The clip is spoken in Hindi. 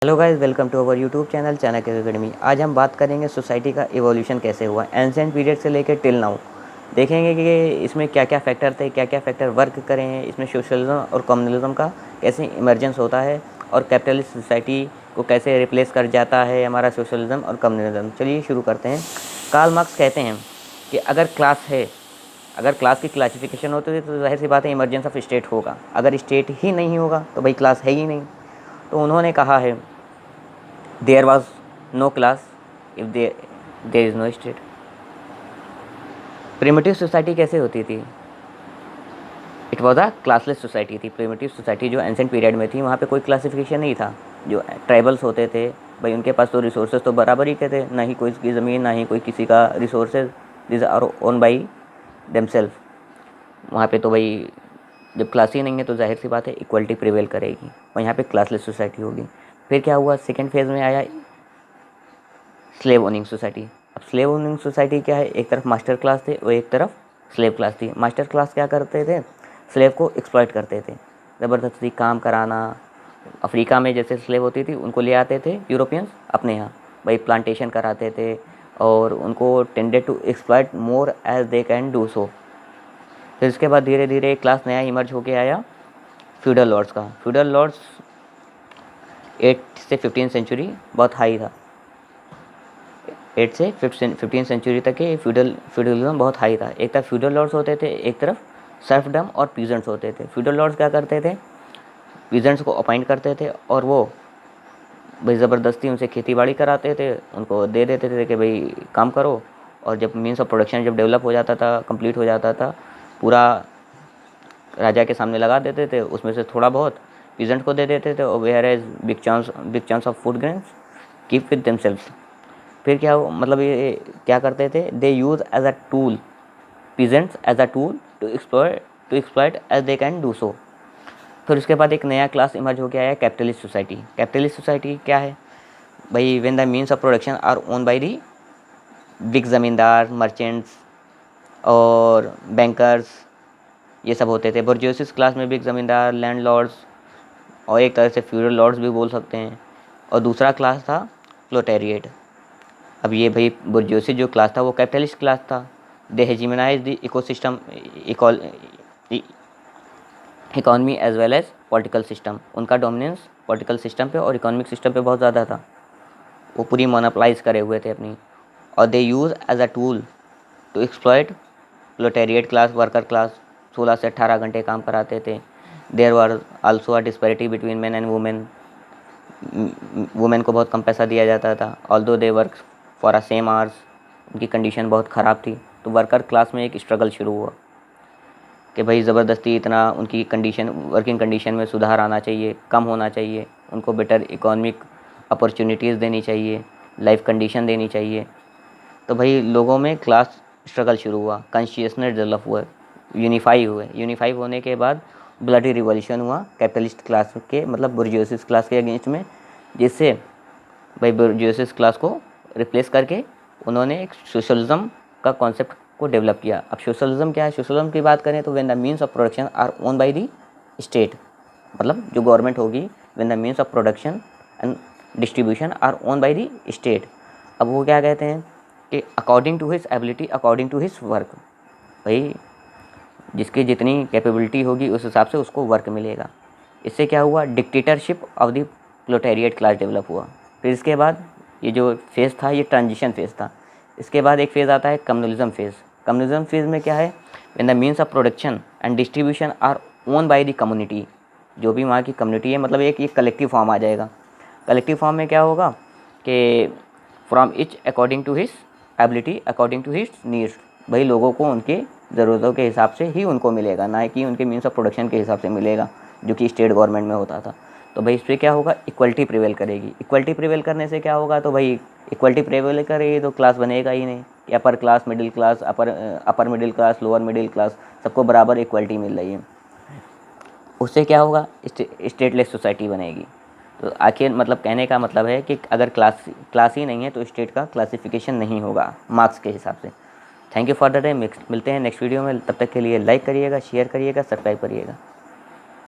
Hello guys, welcome to our YouTube channel Chanakya academy. आज हम बात करेंगे सोसाइटी का इवोल्यूशन कैसे हुआ एंशिएंट पीरियड से लेकर टिल नाउ। देखेंगे कि इसमें क्या क्या फैक्टर थे, क्या क्या फैक्टर वर्क करे हैं, इसमें सोशलिज्म और कम्युनलिज्म का कैसे इमर्जेंस होता है और कैपिटलिस्ट सोसाइटी को कैसे रिप्लेस कर जाता है हमारा सोशलिज्म और कम्युनलिज्म। चलिए शुरू करते हैं। कार्ल मार्क्स कहते हैं कि अगर क्लास की क्लासिफिकेशन होती है तो जाहिर सी बात है इमर्जेंस ऑफ स्टेट होगा। अगर स्टेट ही नहीं होगा तो भाई क्लास है ही नहीं। तो उन्होंने कहा है there was no class if there is no state. Primitive society कैसे होती थी? It was a classless society थी। प्रिमिटिव सोसाइटी जो एंशिएंट पीरियड में थी वहाँ पे कोई क्लासिफिकेशन नहीं था। जो ट्राइबल्स होते थे भाई उनके पास तो रिसोर्सेज तो बराबर ही के थे, ना ही कोई की ज़मीन ना ही कोई किसी का resources, this are own by themself. वहाँ पे तो भाई जब क्लास ही नहीं है तो जाहिर सी बात है इक्वलिटी प्रिवेल करेगी और यहाँ पे क्लासलेस सोसाइटी होगी। फिर क्या हुआ, सेकेंड फेज़ में आया स्लेव ओनिंग सोसाइटी। अब स्लेव ओनिंग सोसाइटी क्या है, एक तरफ मास्टर क्लास थे और एक तरफ स्लेव क्लास थी। मास्टर क्लास क्या करते थे, स्लेव को एक्सप्लॉइट करते थे, ज़बरदस्ती काम कराना। अफ्रीका में जैसे स्लेव होती थी उनको ले आते थे यूरोपियंस अपने यहाँ, भाई प्लांटेशन कराते थे और उनको tended to exploit more as they can do so. फिर इसके बाद धीरे धीरे एक क्लास नया इमर्ज होके आया फ्यूडल लॉर्ड्स का। फ्यूडल लॉर्ड्स 8 से 15 सेंचुरी बहुत हाई था। 8 से 15 सेंचुरी तक के फ्यूडलिज्म बहुत हाई था। एक तरफ फ्यूडल लॉर्ड्स होते थे, एक तरफ सर्फडम और पीजेंट्स होते थे। फ्यूडल लॉर्ड्स क्या करते थे, पीजेंट्स को अपॉइंट करते थे और वो भाई ज़बरदस्ती उनसे खेती बाड़ी कराते थे, उनको दे देते थे कि भाई काम करो। और जब मीन्स ऑफ प्रोडक्शन जब डेवलप हो जाता था, कंप्लीट हो जाता था, पूरा राजा के सामने लगा देते थे, उसमें से थोड़ा बहुत पीजेंट को दे देते थे और where as big chance of food grains keep with themselves. फिर क्या हो, मतलब ये क्या करते थे, they use as a tool peasants as a tool to exploit as they can do so. फिर उसके बाद एक नया क्लास इमर्ज होकर आया कैपिटलिस्ट सोसाइटी। कैपिटलिस्ट सोसाइटी क्या है भाई, when the means of production are own by the big ज़मींदार, मर्चेंट्स और बैंकर्स, ये सब होते थे। बुर्जियोसिस क्लास में बिग ज़मींदार, लैंड लॉर्ड्स और एक तरह से फ्यूडल लॉर्ड्स भी बोल सकते हैं। और दूसरा क्लास था प्रोलेटारिएट। अब ये भाई बुर्जियोसी जो क्लास था वो कैपिटलिस्ट क्लास था। They hegemonize the ecosystem economy as well as political system. उनका डोमिनेंस पॉलिटिकल सिस्टम पे और इकोनॉमिक सिस्टम पे बहुत ज़्यादा था। वो पूरी मोनोपलाइज करे हुए थे अपनी। और they use as a tool to exploit proletariat class, worker class. 16 से 18 घंटे काम कराते थे। There were also a disparity between man and women. Women को बहुत कम पैसा दिया जाता था, although they work for a same hours. उनकी कंडीशन बहुत ख़राब थी। तो वर्कर क्लास में एक स्ट्रगल शुरू हुआ कि भाई ज़बरदस्ती इतना उनकी कंडीशन, वर्किंग कंडीशन में सुधार आना चाहिए, कम होना चाहिए, उनको बेटर इकोनॉमिक अपॉर्चुनिटीज़ देनी चाहिए, लाइफ कंडीशन देनी चाहिए। तो भाई लोगों में क्लास स्ट्रगल शुरू हुआ, कॉन्शियसनेस डेवलप हुआ, यूनिफाई होने के बाद ब्लडी रिवॉल्यूशन हुआ कैपिटलिस्ट क्लास के, मतलब बुर्जियोसिस क्लास के अगेंस्ट में, जिससे भाई बुर्जियोसिस क्लास को रिप्लेस करके उन्होंने एक सोशलिज्म का कॉन्सेप्ट को डेवलप किया। अब सोशलिज्म क्या है, सोशलिज्म की बात करें तो when the means of production are own by the state, मतलब जो गवर्नमेंट होगी, when the means of production and distribution are own by the state. अब वो क्या कहते हैं कि according to his ability, according to his work, भाई जिसकी जितनी कैपेबिलिटी होगी उस हिसाब से उसको वर्क मिलेगा। इससे क्या हुआ, dictatorship of the proletariat class develop हुआ। फिर इसके बाद ये जो फेज़ था ये ट्रांजिशन फेज़ था। इसके बाद एक फेज़ आता है कम्युनलिज्म फेज़। कम्युनलिज्म फेज़ में क्या है, when the means of production and distribution are own by the community. जो भी वहाँ की कम्युनिटी है, मतलब एक कलेक्टिव फॉर्म आ जाएगा। कलेक्टिव फॉर्म में क्या होगा कि from each according to his ability, according to his needs, भाई लोगों को उनके ज़रूरतों के हिसाब से ही उनको मिलेगा, ना कि उनके मीन्स ऑफ प्रोडक्शन के हिसाब से मिलेगा, जो कि स्टेट गवर्नमेंट में होता था। तो भाई इस पर क्या होगा, इक्वलिटी प्रिवेल करेगी। इक्वलिटी प्रिवेल करने से क्या होगा, तो भाई इक्वलिटी प्रिवेल करेगी तो क्लास बनेगा ही नहीं कि upper class, middle class, upper middle class, lower middle class, सबको बराबर इक्वलिटी मिल रही है। उससे क्या होगा, स्टेटलेस सोसाइटी बनेगी। तो आखिर मतलब कहने का मतलब है कि अगर क्लास ही नहीं है तो स्टेट का क्लासिफिकेशन नहीं होगा मार्क्स के हिसाब से। Thank you for the day. मिलते हैं नेक्स्ट वीडियो में, तब तक के लिए लाइक करिएगा, शेयर करिएगा, सब्सक्राइब करिएगा।